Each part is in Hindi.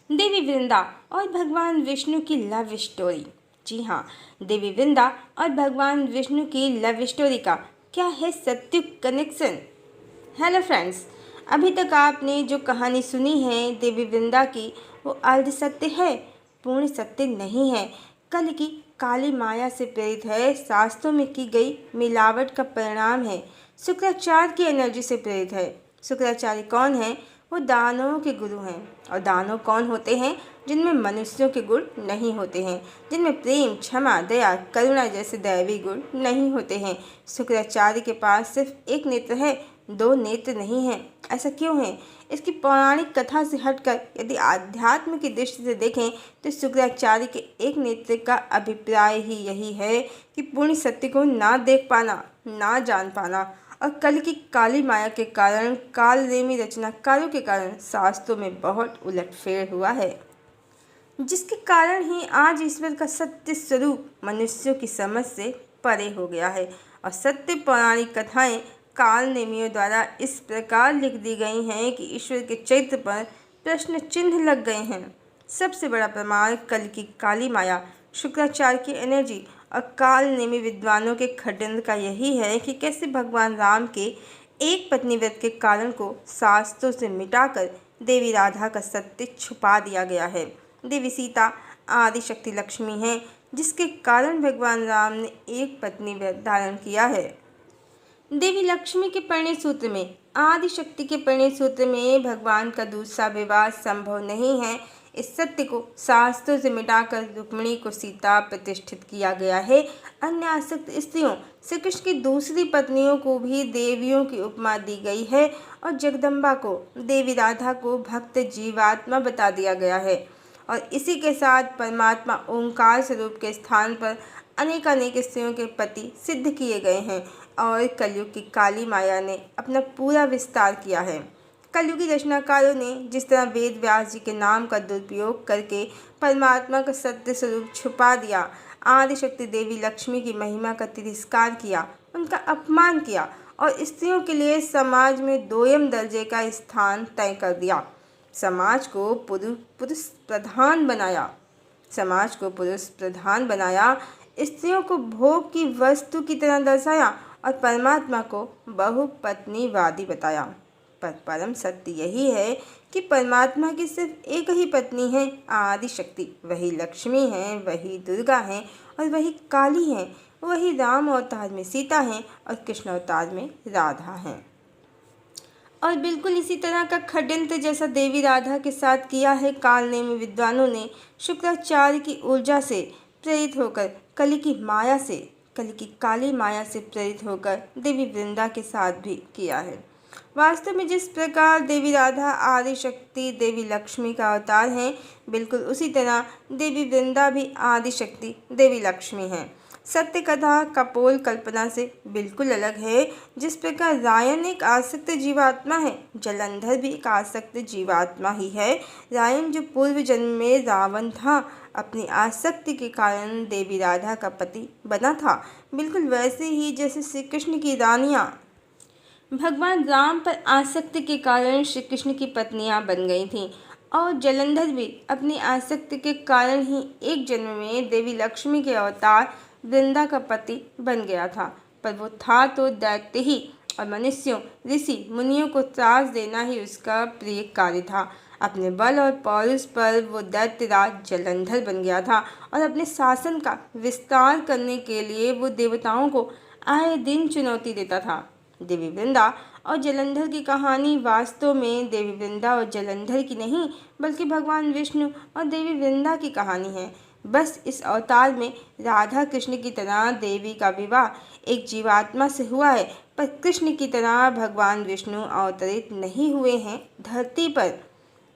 देवी वृंदा और भगवान विष्णु की लव स्टोरी। जी हाँ, देवी वृंदा और भगवान विष्णु की लव स्टोरी का क्या है सत्य कनेक्शन। हेलो फ्रेंड्स, अभी तक आपने जो कहानी सुनी है देवी वृंदा की, वो अर्ध सत्य है, पूर्ण सत्य नहीं है। कल की काली माया से प्रेरित है, शास्त्रों में की गई मिलावट का परिणाम है, शुक्राचार्य की एनर्जी से प्रेरित है। शुक्राचार्य कौन है? वो दानवों के गुरु हैं। और दानव कौन होते हैं? जिनमें मनुष्यों के गुण नहीं होते हैं, जिनमें प्रेम, क्षमा, दया, करुणा जैसे दैवी गुण नहीं होते हैं। शुक्राचार्य के पास सिर्फ एक नेत्र है, दो नेत्र नहीं है। ऐसा क्यों है? इसकी पौराणिक कथा से हटकर यदि आध्यात्म की दृष्टि से देखें तो शुक्राचार्य के एक नेत्र का अभिप्राय ही यही है कि पूर्ण सत्य को ना देख पाना, ना जान पाना। और कल की काली माया के कारण, कालनेमी रचनाकारों के कारण शास्त्रों में बहुत उलटफेर हुआ है, जिसके कारण ही आज ईश्वर का सत्य स्वरूप मनुष्यों की समझ से परे हो गया है। और सत्य पौराणिक कथाएं कालनेमियों द्वारा इस प्रकार लिख दी गई हैं कि ईश्वर के चरित्र पर प्रश्न चिन्ह लग गए हैं। सबसे बड़ा प्रमाण कल की काली माया, शुक्राचार्य की एनर्जी और कालनेमी विद्वानों के खंडन का यही है कि कैसे भगवान राम के एक पत्नी व्रत के कारण को शास्त्रों से मिटाकर देवी राधा का सत्य छुपा दिया गया है। देवी सीता आदि शक्ति लक्ष्मी हैं, जिसके कारण भगवान राम ने एक पत्नी व्रत धारण किया है। देवी लक्ष्मी के परिणय सूत्र में, आदि शक्ति के परिणय सूत्र में भगवान का दूसरा विवाह संभव नहीं है। इस सत्य को शास्त्रों से मिटाकर रुक्मिणी को सीता प्रतिष्ठित किया गया है। अन्य आसक्त स्त्रियों, श्री कृष्ण की दूसरी पत्नियों को भी देवियों की उपमा दी गई है और जगदम्बा को, देवी राधा को भक्त जीवात्मा बता दिया गया है। और इसी के साथ परमात्मा ओंकार स्वरूप के स्थान पर अनेकानेक स्त्रियों के पति सिद्ध किए गए हैं और कलयुग की काली माया ने अपना पूरा विस्तार किया है। कलयुगी रचनाकारों ने जिस तरह वेद व्यास जी के नाम का दुरुपयोग करके परमात्मा का सत्य स्वरूप छुपा दिया, आदिशक्ति देवी लक्ष्मी की महिमा का तिरस्कार किया, उनका अपमान किया और स्त्रियों के लिए समाज में दोयम दर्जे का स्थान तय कर दिया। समाज को पुरुष प्रधान बनाया, स्त्रियों को भोग की वस्तु की तरह दर्शाया और परमात्मा को बहुपत्नीवादी बताया। पर परम सत्य यही है कि परमात्मा की सिर्फ एक ही पत्नी है, आदि शक्ति। वही लक्ष्मी है, वही दुर्गा है और वही काली है। वही राम अवतार में सीता हैं और कृष्ण अवतार में राधा हैं। और बिल्कुल इसी तरह का षड्यंत्र जैसा देवी राधा के साथ किया है कालनेमी विद्वानों ने, शुक्राचार्य की ऊर्जा से प्रेरित होकर कली की काली माया से प्रेरित होकर देवी वृंदा के साथ भी किया है। वास्तव में जिस प्रकार देवी राधा आदि शक्ति देवी लक्ष्मी का अवतार हैं, बिल्कुल उसी तरह देवी वृंदा भी आदि शक्ति देवी लक्ष्मी हैं। सत्य कथा कपोल कल्पना से बिल्कुल अलग है। जिस प्रकार रायन एक आसक्त जीवात्मा है, जलंधर भी एक आसक्त जीवात्मा ही है। रायन जो पूर्व जन्म में रावण था, अपनी आसक्ति के कारण देवी राधा का पति बना था, बिल्कुल वैसे ही जैसे श्री कृष्ण की रानियाँ भगवान राम पर आसक्ति के कारण श्री कृष्ण की पत्नियां बन गई थीं। और जलंधर भी अपनी आसक्ति के कारण ही एक जन्म में देवी लक्ष्मी के अवतार वृंदा का पति बन गया था। पर वो था तो दैत्य ही, और मनुष्यों, ऋषि मुनियों को त्रास देना ही उसका प्रिय कार्य था। अपने बल और पौरुष पर वो दैत्यराज जलंधर बन गया था और अपने शासन का विस्तार करने के लिए वो देवताओं को आए दिन चुनौती देता था। देवी वृंदा और जलंधर की कहानी वास्तव में देवी वृंदा और जलंधर की नहीं, बल्कि भगवान विष्णु और देवी वृंदा की कहानी है। बस इस अवतार में राधा कृष्ण की तरह देवी का विवाह एक जीवात्मा से हुआ है, पर कृष्ण की तरह भगवान विष्णु अवतरित नहीं हुए हैं धरती पर।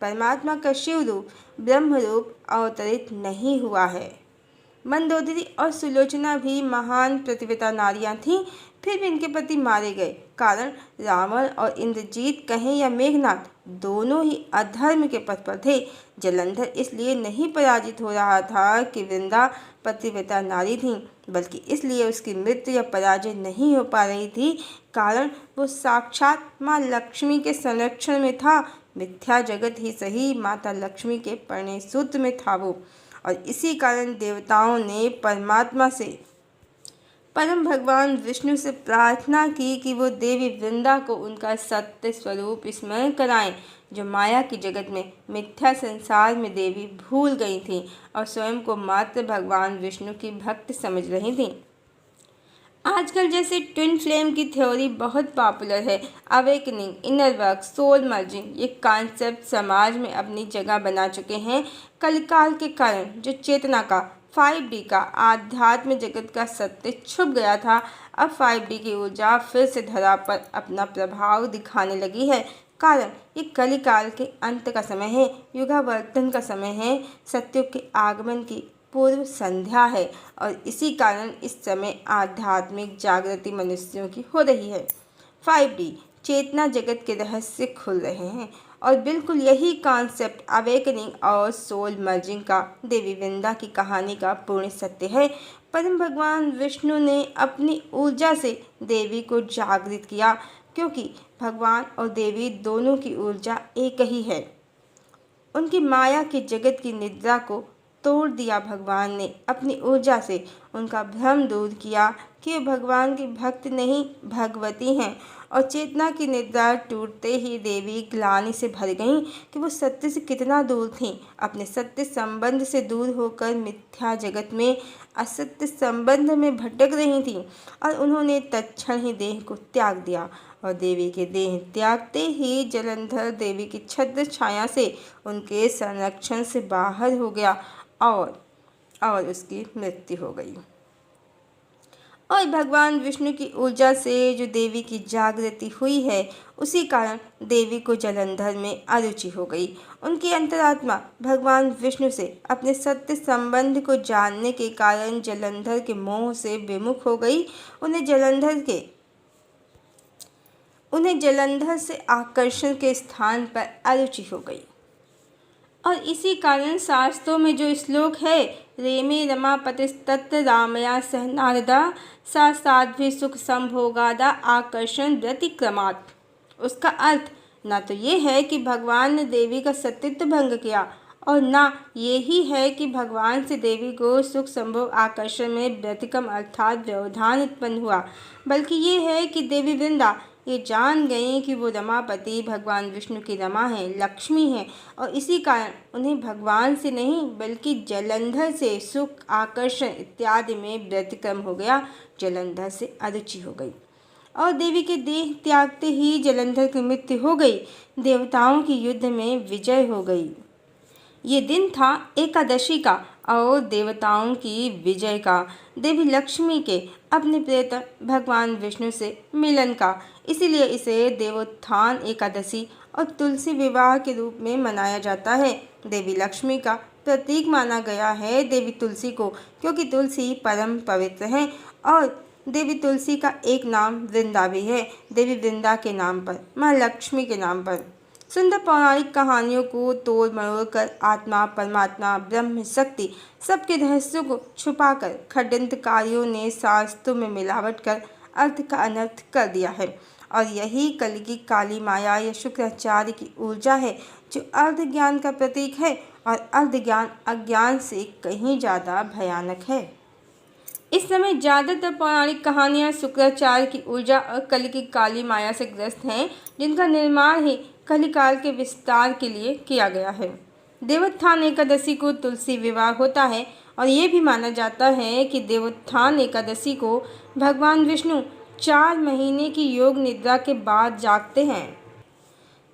परमात्मा का शिव रूप, ब्रह्म रूप अवतरित नहीं हुआ है। मंदोदरी और सुलोचना भी महान प्रतिव्रता नारियां थीं, फिर भी इनके पति मारे गए। कारण रावण और इंद्रजीत कहें या मेघनाथ, दोनों ही अधर्म के पथ पर थे। जलंधर इसलिए नहीं पराजित हो रहा था कि वृंदा पतिव्रता नारी थी, बल्कि इसलिए उसकी मृत्यु या पराजय नहीं हो पा रही थी। कारण वो साक्षात माँ लक्ष्मी के संरक्षण में था। मिथ्या जगत ही सही माता लक्ष्मी के परिणय सूत्र में था वो। और इसी कारण देवताओं ने परमात्मा से, परम भगवान विष्णु से प्रार्थना की कि वो देवी वृंदा को उनका सत्य स्वरूप स्मरण कराएं, जो माया की जगत में मिथ्या संसार में देवी भूल गई थीं और स्वयं को मात्र भगवान विष्णु की भक्त समझ रही थीं। आजकल जैसे ट्विन फ्लेम की थ्योरी बहुत पॉपुलर है, awakening, inner work, soul merging, ये कॉन्सेप्ट समाज में अपनी जगह बना चुके हैं। कलिकाल के कारण जो चेतना का 5D का आध्यात्म जगत का सत्य छुप गया था, अब 5D की ऊर्जा फिर से धरा पर अपना प्रभाव दिखाने लगी है। कारण ये कलिकाल के अंत का समय है, युगावर्तन का समय है, सत्युग के आगमन की पूर्व संध्या है और इसी कारण इस समय आध्यात्मिक जागृति मनुष्यों की हो रही है। 5D चेतना जगत के रहस्य खुल रहे हैं और बिल्कुल यही कॉन्सेप्ट अवेकनिंग और सोल मर्जिंग का देवी वृंदा की कहानी का पूर्ण सत्य है। परम भगवान विष्णु ने अपनी ऊर्जा से देवी को जागृत किया, क्योंकि भगवान और देवी दोनों की ऊर्जा एक ही है। उनकी माया के जगत की निद्रा को तोड़ दिया भगवान ने अपनी ऊर्जा से, उनका भ्रम दूर किया कि वे भगवान की भक्त नहीं भगवती हैं। और चेतना की निद्रा टूटते ही देवी ग्लानि से भर गईं कि वो सत्य से कितना दूर थीं। अपने सत्य संबंध से दूर होकर मिथ्या जगत में असत्य संबंध में भटक रही थीं और उन्होंने तत्क्षण ही देह को त्याग दिया। और देवी के देह त्यागते ही जलंधर देवी की छत्र छाया से, उनके संरक्षण से बाहर हो गया और उसकी मृत्यु हो गई। और भगवान विष्णु की ऊर्जा से जो देवी की जागृति हुई है, उसी कारण देवी को जलंधर में अरुचि हो गई। उनकी अंतरात्मा भगवान विष्णु से अपने सत्य संबंध को जानने के कारण जलंधर के मोह से विमुख हो गई। उन्हें जलंधर से आकर्षण के स्थान पर अरुचि हो गई। और इसी कारण शास्त्रों में जो श्लोक है, रेमे रमापतिस्तत्र रामया सह नारदा सा साध्वी सुख संभोगादा आकर्षण व्यतिक्रमात्, उसका अर्थ ना तो ये है कि भगवान ने देवी का सतीत्व भंग किया और ना ये ही है कि भगवान से देवी को सुख संभोग आकर्षण में व्यतिक्रम अर्थात व्यवधान उत्पन्न हुआ, बल्कि ये है कि देवी वृंदा ये जान गई कि वो रमापति भगवान विष्णु की रमा है, लक्ष्मी है, और इसी कारण उन्हें भगवान से नहीं बल्कि जलंधर से सुख आकर्षण इत्यादि में व्यतिक्रम हो गया, जलंधर से अरुचि हो गई। और देवी के देह त्यागते ही जलंधर की मृत्यु हो गई, देवताओं की युद्ध में विजय हो गई। ये दिन था एकादशी का और देवताओं की विजय का, देवी लक्ष्मी के अपने प्रियतम भगवान विष्णु से मिलन का। इसीलिए इसे देवोत्थान एकादशी और तुलसी विवाह के रूप में मनाया जाता है। देवी लक्ष्मी का प्रतीक माना गया है देवी तुलसी को, क्योंकि तुलसी परम पवित्र है और देवी तुलसी का एक नाम वृंदा भी है, देवी वृंदा के नाम पर, माँ लक्ष्मी के नाम पर। सुंदर पौराणिक कहानियों को तोड़ मरोड़ कर आत्मा, परमात्मा, ब्रह्म, शक्ति सबके रहस्यों को छुपाकर षड्यंत्रकारियों ने शास्त्रों में मिलावट कर अर्थ का अनर्थ कर दिया है। और यही कल की काली माया या शुक्राचार्य की ऊर्जा है, जो अर्ध ज्ञान का प्रतीक है और अर्ध ज्ञान अज्ञान से कहीं ज़्यादा भयानक है। इस समय ज़्यादातर पौराणिक कहानियाँ शुक्राचार्य की ऊर्जा और कली की काली माया से ग्रस्त हैं, जिनका निर्माण ही कलिकाल के विस्तार के लिए किया गया है। देवोत्थान एकादशी को तुलसी विवाह होता है और ये भी माना जाता है कि देवोत्थान एकादशी को भगवान विष्णु 4 महीने की योग निद्रा के बाद जागते हैं।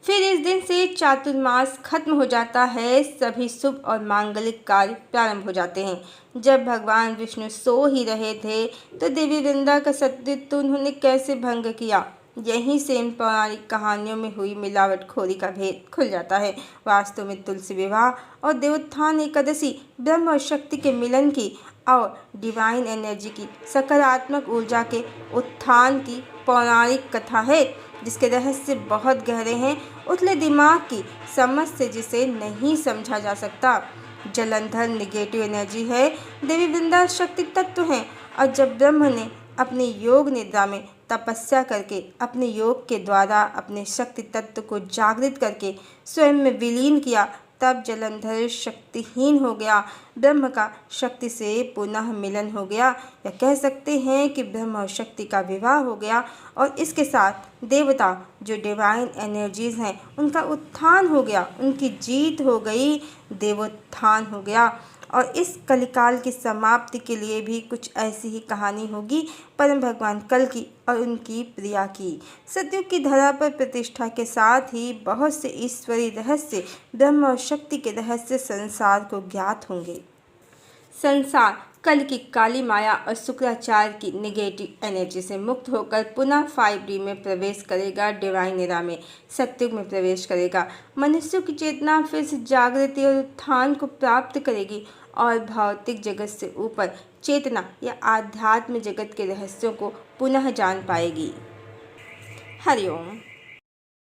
फिर इस दिन से चातुर्मास खत्म हो जाता है, सभी शुभ और मांगलिक कार्य प्रारंभ हो जाते हैं। जब भगवान विष्णु सो ही रहे थे तो देवी वृंदा का सतीत्व उन्होंने कैसे भंग किया, यहीं से इन पौराणिक कहानियों में हुई मिलावटखोरी का भेद खुल जाता है। वास्तव में तुलसी विवाह और देवोत्थान एकादशी ब्रह्म और शक्ति के मिलन की और डिवाइन एनर्जी की सकारात्मक ऊर्जा के उत्थान की पौराणिक कथा है, जिसके रहस्य बहुत गहरे हैं, उथले दिमाग की समझ से जिसे नहीं समझा जा सकता। जलंधर निगेटिव एनर्जी है, देवी वृंदा शक्ति तत्व हैं, और जब ब्रह्म ने अपनी योग निद्रा में तपस्या करके अपने योग के द्वारा अपने शक्ति तत्व को जागृत करके स्वयं में विलीन किया, तब जलंधर शक्तिहीन हो गया। ब्रह्म का शक्ति से पुनः मिलन हो गया, या कह सकते हैं कि ब्रह्म और शक्ति का विवाह हो गया, और इसके साथ देवता जो डिवाइन एनर्जीज हैं उनका उत्थान हो गया, उनकी जीत हो गई, देवोत्थान हो गया। और इस कलिकाल की समाप्ति के लिए भी कुछ ऐसी ही कहानी होगी परम भगवान कल की और उनकी प्रिया की। सतयुग की धरा पर प्रतिष्ठा के साथ ही बहुत से ईश्वरीय रहस्य, ब्रह्म और शक्ति के रहस्य संसार को ज्ञात होंगे। संसार कल की काली माया और शुक्राचार्य की निगेटिव एनर्जी से मुक्त होकर पुनः 5D में प्रवेश करेगा, डिवाइन एरा में, सतयुग में प्रवेश करेगा। मनुष्यों की चेतना फिर से जागृति और उत्थान को प्राप्त करेगी और भौतिक जगत से ऊपर चेतना या आध्यात्म जगत के रहस्यों को पुनः जान पाएगी। हरिओम।